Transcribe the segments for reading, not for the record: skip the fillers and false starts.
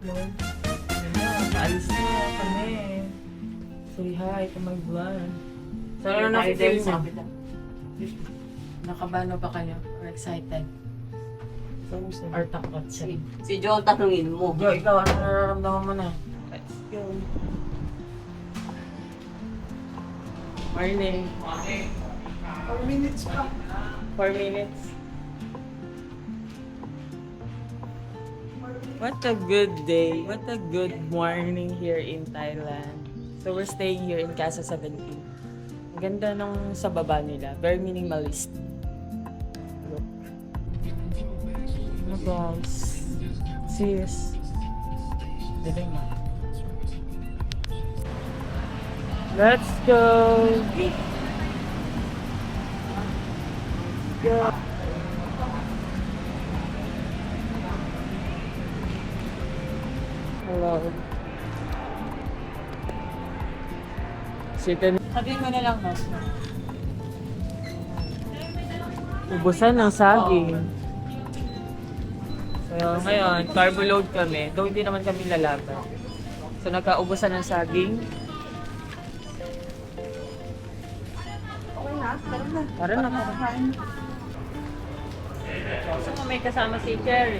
Yun. Yun na, paalis na kami. Say hi to my vlog. So, ano na feel mo? Nakabano ba kayo? Or excited? Or takot siya? Si Joe, tanungin mo. Jo, ikaw, ano nararamdaman mo na? Let's go. Morning. 4 minutes pa. 4 minutes. What a good day. What a good morning here in Thailand. So we're staying here in Casa 17. Ang ganda nung sa baba nila. Very minimalist. Look. Oh guys. Sis. Diba nga? Let's go! Go! Hello. Sabihin mo na lang, Nos. Ubusan ng saging. So, ngayon, carbo load kami. Though hindi naman kami lalaban. So, nagkaubusan ng saging. Okay na, Tara na. So, may kasama si Cherry.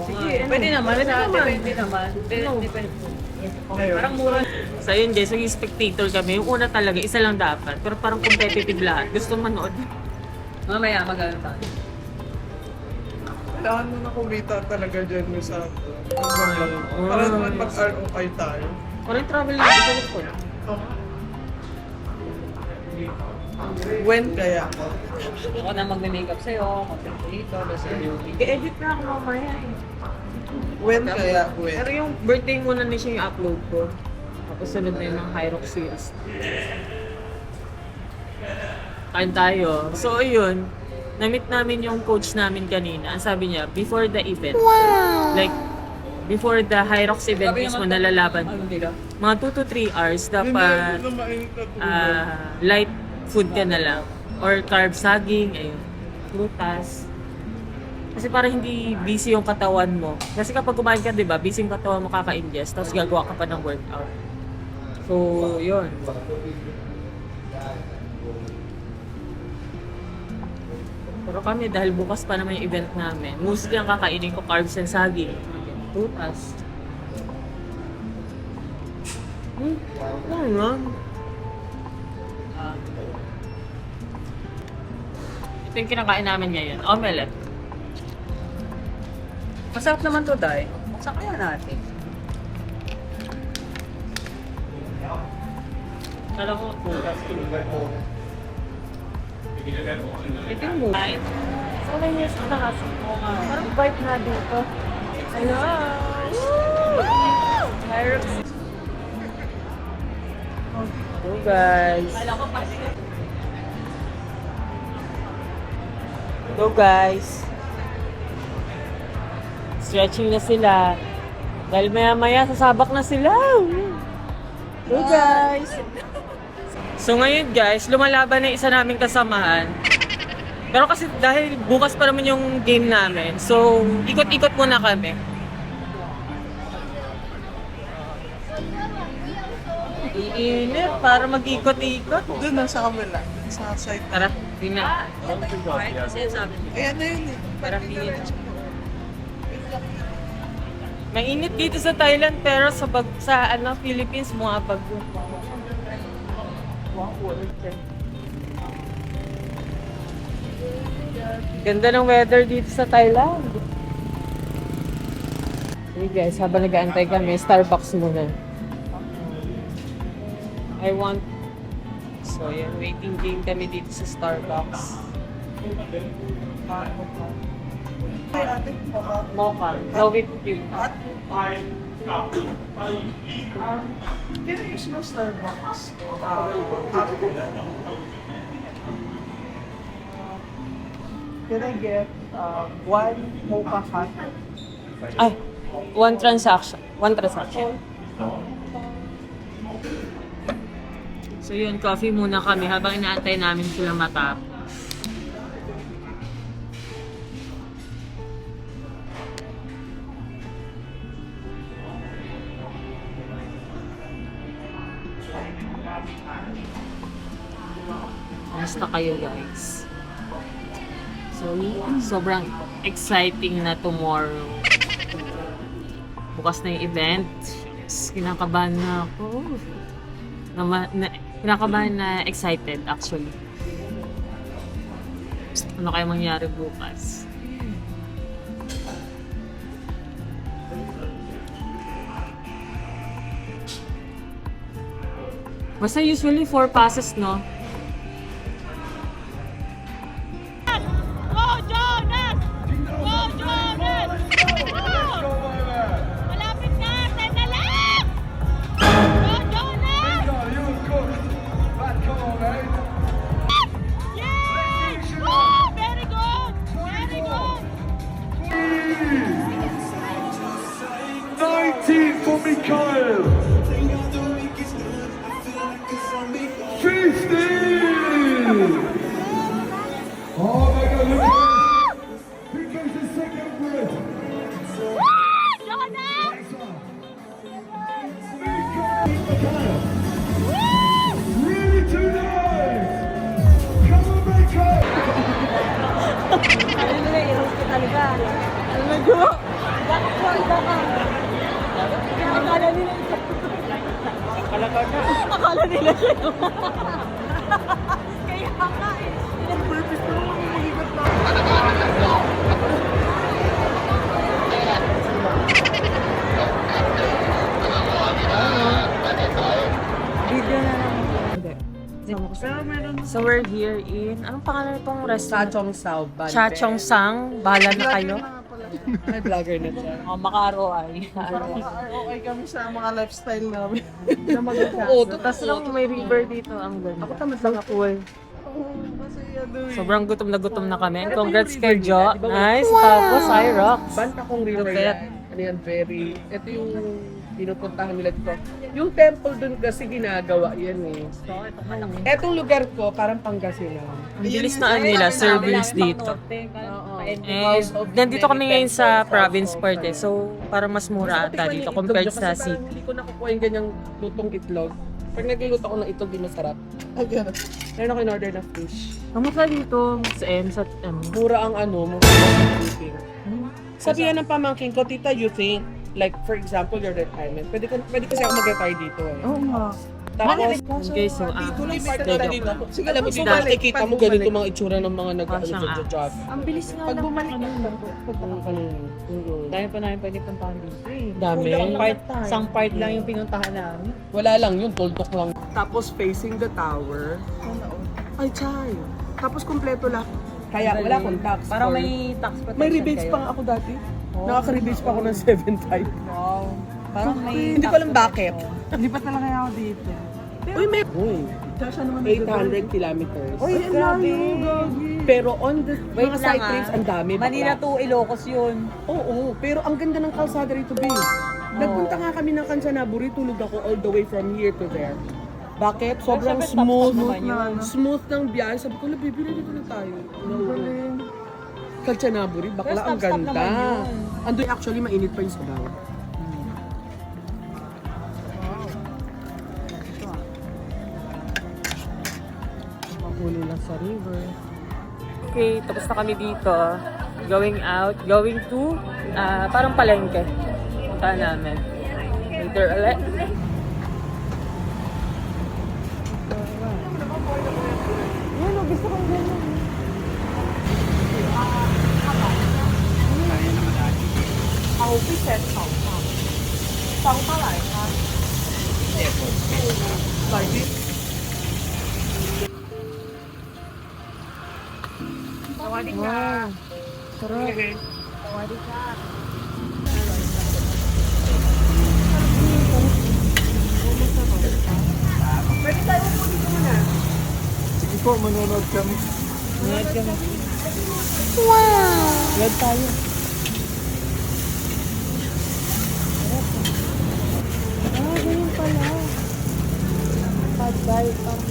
Sige, pwede naman. Pwede naman. Parang mura. So yun guys, yung spectator kami. Yung una talaga, isa lang dapat. Pero parang competitive lahat. Gusto manood. Mamaya, mag-ano tayo. Kailangan mo na kumita talaga dyan mo sa para naman mag-ROI tayo. Parang travel lang. Ito lang po. When kaya? Ako na mag-makeup sa'yo, mag-dito, basta yung... I-edit na ako mamaya eh. When kaya? When? Pero yung birthday muna na siya yung upload ko. Tapos sunod na yung mga Hyrox series. Kain tayo. So ayun, na-meet namin yung coach namin kanina. Ang sabi niya, before the event, like, before the Hyrox event mismo nalalaban, Ano nila? mga 2 to 3 hours, dapat Hindi na mainit na tubig. light food ka na lang. Or carb saging, ayun, prutas. Kasi para hindi busy yung katawan mo. Kasi kapag kumain ka, di ba, busy yung katawan mo kaka-ingest, tapos gagawa ka pa ng workout. So, yun. Pero kami, dahil bukas pa naman yung event namin, mostly ang kakainin ko carbs and saging. Prutas. Ano nga? Ito yung kinakain namin ngayon. Omelette. Masarap naman to, Day. Saan kaya natin? Alam ko, prutas. Ito yung mukha. Sana niya sa takas. Parang vibe na dito. Hello! Hyrox. Hello guys. Hello guys. Stretching na sila. Dahil maya-maya sasabak na sila. Hello guys. So ngayon guys, lumalaban na isa naming kasamahan. Pero kasi dahil bukas pa naman yung game namin, so ikot-ikot muna kami. Iinit para mag-ikot-ikot. Doon na sa kabila. Sa side. Tara, tingnan. Kasi sabi niya, Ayan na yun eh. parang pingin. Mainit dito sa Thailand pero sa Philippines mga bago. Ganda ng weather dito sa Thailand. Hey guys, habang nag-aantay kami, Starbucks muna. I want... So yan, waiting game kami dito sa Starbucks. Mocha. No whipped cream. Can I use no Starbucks? Can I get one mocha hot? Ay, one transaction. One transaction. So yun, coffee muna kami habang inaantay namin sila matapos. Kamusta kayo guys? So, sobrang exciting na tomorrow. Bukas na yung event. Yes, kinakabahan na ako. Kinakabahan na excited actually. Ano kaya mangyari bukas? Basta usually 4 passes, no? Go, Jonas! Go, Jonas! Malapit na! 10 na lang! Go, Jonas! Yay! Woo! Very good! Very good! 19 for Mikhail. 15. Oh my God! Look at this. Here comes the second grid. Jonas! Mikhail. Really too nice. Come on, Mikhail. Ano nila, i-host ka talaga. Ano na, Jo? Bakit ko, ida ka? Akala nila ito. Akala nila siya. Kaya nga eh. Purpose na mo, umiigot na. Video na lang. So we're here in, anong pangalan itong restaurant? Chachong Sao. Chachong Sang. Bahala na kayo. Ay, vlogger na siya. Oh, maka-ROI. Okay kami sa mga lifestyle namin. Na mag-chat. Oo, tapos lang may river dito. Ang ganda. Ako tamad lang ako eh. Masaya doon. Sobrang gutom na kami. Congrats kay Jo. Nice. Tapos Irox. Banta kong river Lupit. yan. Ano yan, very... Ito yung pinupuntahan nila dito. Yung temple dun kasi ginagawa yan eh. Etong lugar ko, parang Pangasinan. Ang bilis na nila, servings dito. Eh, nandito kami ngayon sa province part eh. So, parang mas mura ata dito compared sa city. Hindi ko nakukuha yung ganyang lutong itlog. Pag nagluluto ako ng itlog, di masarap. Ay, gano'n. Meron ako in-order na fish. Kamusta dito sa M? Sa Mura ang mura ang eating. Sabihan ng pamangkin ko, tita, you think, like, for example, your retirement, pwede kasi ako mag-retire dito eh. Oo nga. Tapos, Okay, so, dito. Sige, alam mo, Pag bumalik, bumalik, kita mo ganito mga itsura ng mga nag-job. Ang bilis nga Pag lang. bumalik, Dahil pa namin pwede puntahan dito eh. dami. Isang part lang yung pinuntahan namin. Wala lang yun, tuldok lang. Tapos facing the tower. Ay, chay. Tapos kumpleto lang. Kaya wala akong tax. Parang may tax protection May rebates kayo. pa nga ako dati. Oh. Nakaka-rebates pa ako ng 7.5. Wow. Parang may Hindi ko alam bakit. Hindi pa talaga ako dito. Uy, may... Uy, 800 kilometers. Uy, grabe. Pero on the Wait mga lang side trips, ang dami. Manila bakla. to Ilocos yun. Oo, pero ang ganda ng kalsada rito, babe. Nagpunta nga kami ng Kanchanaburi, tulog ako all the way from here to there. Bakit? Sobrang Siyempre, smooth. top naman yun. Smooth ng biyahe. Sabi ko, baby, dito na tayo. Kanchanaburi, bakla Pero ang stop-stop ganda. naman yun. Andoy actually, mainit pa yung sabaw. Makulo lang sa river. Okay, tapos na kami dito. Going out, going to, parang palengke. Punta namin. Later ulit. Yan o, gusto kong ganyan. Wow. Sarap. Sige po, manonood kami. Lod tayo. Ganyan pala. Pag-buy pang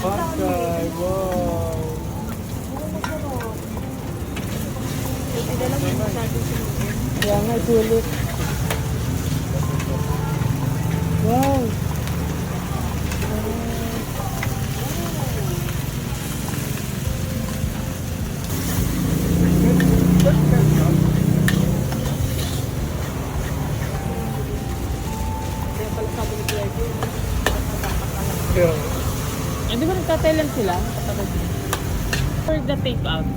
Bagay, wow. Kaya nga, sulit. Wow. Yeah. Hindi ba nagtatailan sila? For the take-out.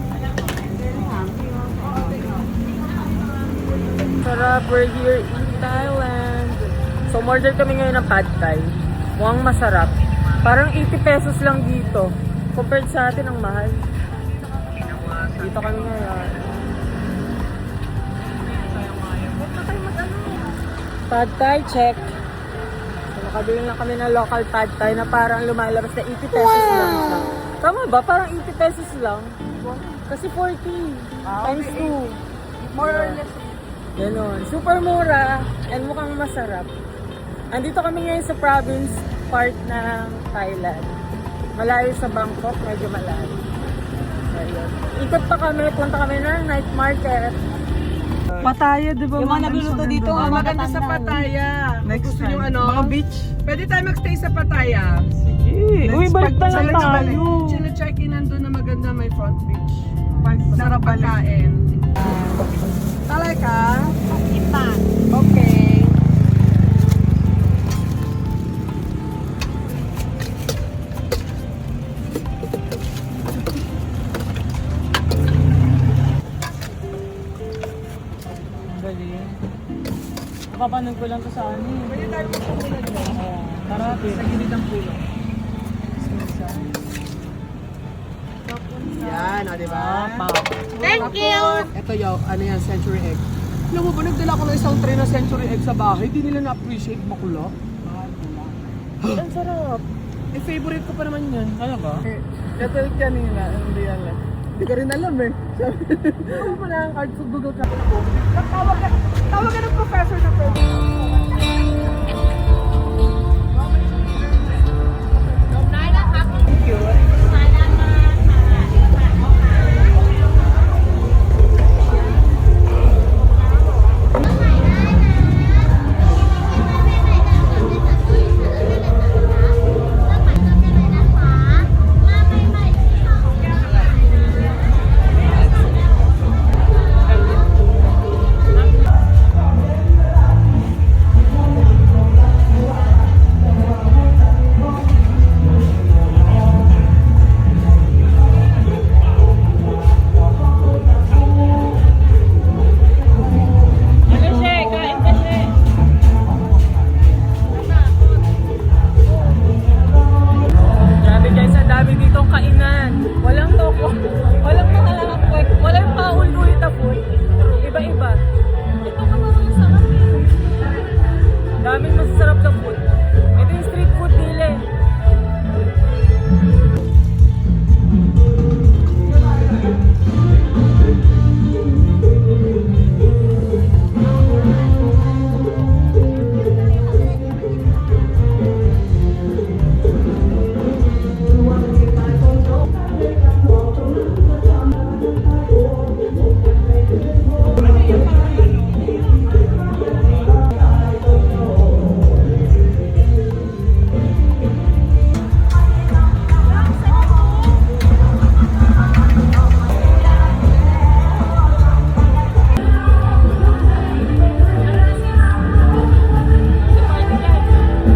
Sarap, we're here in Thailand. So, order kami ngayon ng pad thai. Mukhang masarap. Parang 80 pesos lang dito. Compared sa atin, ang mahal. Dito kami ngayon. Pad thai, check. So, nakabili lang kami ng local pad thai na parang lumalabas na 80 pesos lang siya. Tama ba? Parang 80 pesos lang. Kasi 40 times 2. More or less. Ganon. Super mura and mukhang masarap. Andito kami ngayon sa province part ng Thailand. Malayo sa Bangkok, medyo malayo. Ayun. Ikot pa kami, punta kami ng night market. Pattaya, di ba? Yung mga nagluluto dito, Oh, mga maganda sa matanda. Pattaya. Next Gusto time. nyo ano? Mga beach. Pwede tayo magstay sa Pattaya. Uy, balik na lang tayo. Chine-check-in nandun na maganda may front beach. Sarap pagkain. Talaga? Ipa. Okay. Galing. Napapanood ko lang to sa ano eh. Pwede tayo magpumulad mo. Tara, Sa gilid ng pulo. Yan, o diba? Thank you! Ito yung, ano yan, century egg. Alam mo ba, nagdala ko ng isang tray na century egg sa bahay, di nila na-appreciate bakula. Ang sarap. Eh, favorite ko pa naman yan. Ano ba? Ito yung kanina, hindi alam. Hindi ko rin alam eh. Sabi mo na ang card sa Google ka. Tawag ka ng professor na pwede. Grabe guys, ang dami ditong kainan. Walang toko, walang mga kwek, walang paulit-ulit na food. Iba-iba. Ito ka mga masarap eh. Daming masasarap na food. Ito yung street food nila eh.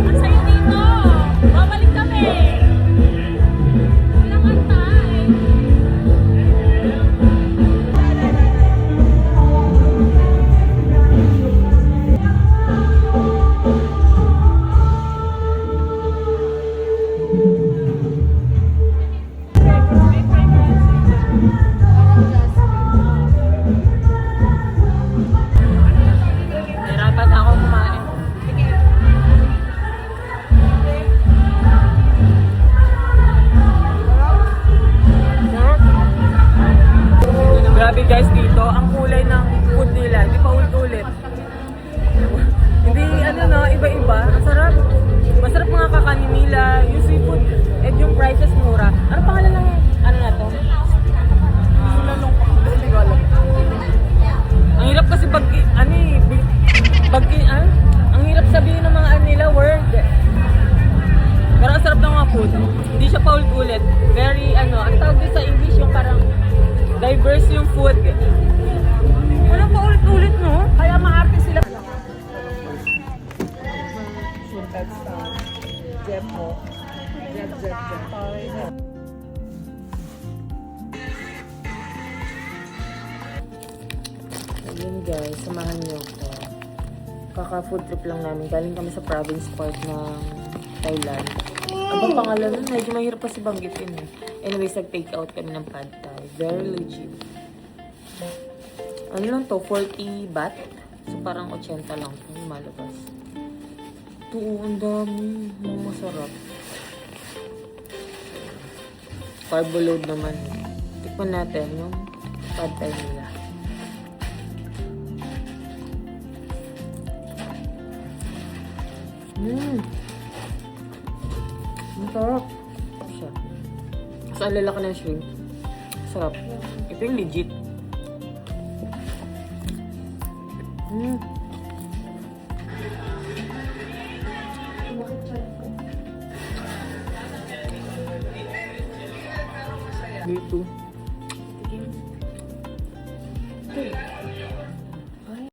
Ang sayo dito! Babalik kami! Walang antay! Nahirapan na ako kumain. Grabe guys dito, ang kulay ng food nila, hindi pa ulit-ulit. Hindi ano no, iba-iba. Ang sarap. Masarap mga kakanin nila, yung seafood, and yung prices mura. Ano pangalan ng ano na to? Hindi ko alam. Ang hirap kasi pag ang hirap sabihin ng mga ano nila word. food. Hindi siya paulit-ulit. Very, ano, ang tawag din sa English yung parang diverse yung food. Walang paulit-ulit, no? Kaya maarte sila. Suntat sa Jeff mo. Jeff. Ayun guys, samahan niyo ko. Kaka-food trip lang namin. Galing kami sa province part ng Thailand. Ang pangalan nun, medyo mahirap kasi banggitin eh. Anyways, nag-take out kami ng pad thai. Very legit. Ano lang to? 40 baht? So parang 80 lang ito. Yung malabas. Ito, ang dami. Masarap. Carbo load naman. Tikman natin yung pad thai nila. Masarap. Siya. Mas ang lalaki ng shrimp. Sarap. Ito yung legit. Dito.